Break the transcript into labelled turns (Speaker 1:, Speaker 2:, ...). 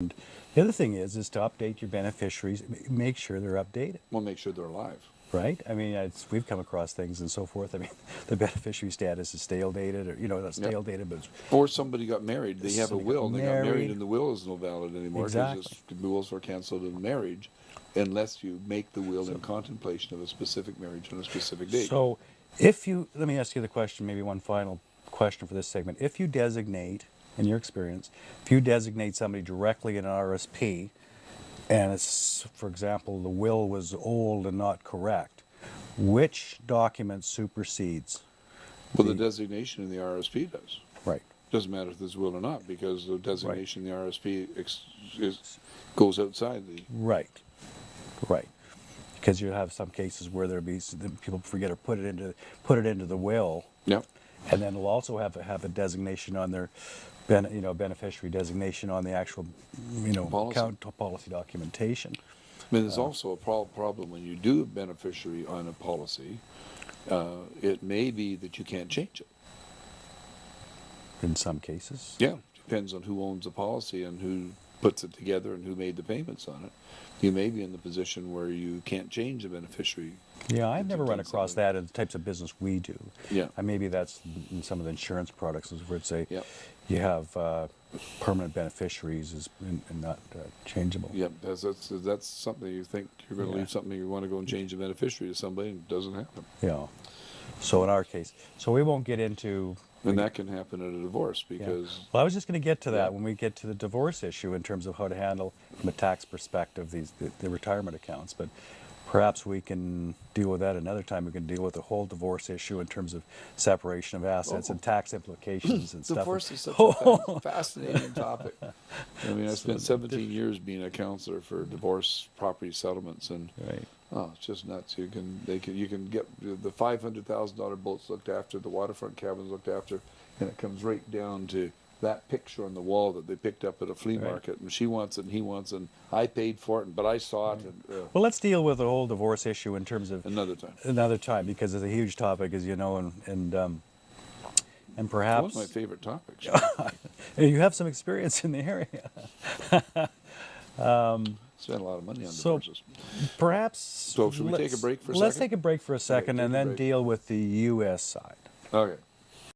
Speaker 1: The other thing is to update your beneficiaries, make sure they're updated.
Speaker 2: Well, make sure they're alive.
Speaker 1: Right? I mean, we've come across things and so forth. I mean, the beneficiary status is stale dated, or, not stale dated, but...
Speaker 2: Or somebody got married. They have a will. They got married, and the will is no valid anymore.
Speaker 1: Exactly.
Speaker 2: Because the wills are canceled in marriage unless you make the will in contemplation of a specific marriage on a specific date.
Speaker 1: So, let me ask you the question, maybe one final question for this segment. If you designate, in your experience, if you designate somebody directly in an RSP, and it's, for example, the will was old and not correct, which document supersedes?
Speaker 2: Well, the designation in the RRSP does.
Speaker 1: Right.
Speaker 2: Doesn't matter if there's a will or not, because the designation in the RRSP goes outside the...
Speaker 1: Right. Because you have some cases where people forget to put it into the will.
Speaker 2: Yep.
Speaker 1: And then it'll also have a designation on their beneficiary designation on the actual, policy documentation.
Speaker 2: I mean, there's also a problem when you do a beneficiary on a policy. It may be that you can't change it.
Speaker 1: In some cases.
Speaker 2: Yeah, depends on who owns the policy and who puts it together and who made the payments on it. You may be in the position where you can't change the beneficiary.
Speaker 1: Yeah, I've never run across that in the types of business we do.
Speaker 2: Yeah.
Speaker 1: And maybe that's in some of the insurance products, where it's
Speaker 2: Yep.
Speaker 1: you have permanent beneficiaries and not changeable.
Speaker 2: Yeah, that's something you think you're going to leave something you want to go and change the beneficiary to somebody, and it doesn't happen.
Speaker 1: Yeah. So in our case, we won't get into...
Speaker 2: And that can happen at a divorce because...
Speaker 1: Yeah. Well, I was just going to get to that when we get to the divorce issue in terms of how to handle, from a tax perspective, the retirement accounts. But perhaps we can deal with that another time. We can deal with the whole divorce issue in terms of separation of assets and tax implications and stuff.
Speaker 2: Divorce is such a fascinating topic. I mean, I spent 17 years being a counselor for divorce property settlements, and it's just nuts. You can get the $500,000 boats looked after, the waterfront cabins looked after, and it comes right down to that picture on the wall that they picked up at a flea market, and she wants it and he wants it, and I paid for it, but I saw it. And,
Speaker 1: well, let's deal with the whole divorce issue in terms of another time, because it's a huge topic, as you know, and perhaps...
Speaker 2: One of my favorite topics.
Speaker 1: You have some experience in the area.
Speaker 2: Spent a lot of money on divorces.
Speaker 1: Perhaps...
Speaker 2: So should we take a break for a second?
Speaker 1: Let's take a break for a second and then deal with the U.S. side.
Speaker 2: Okay.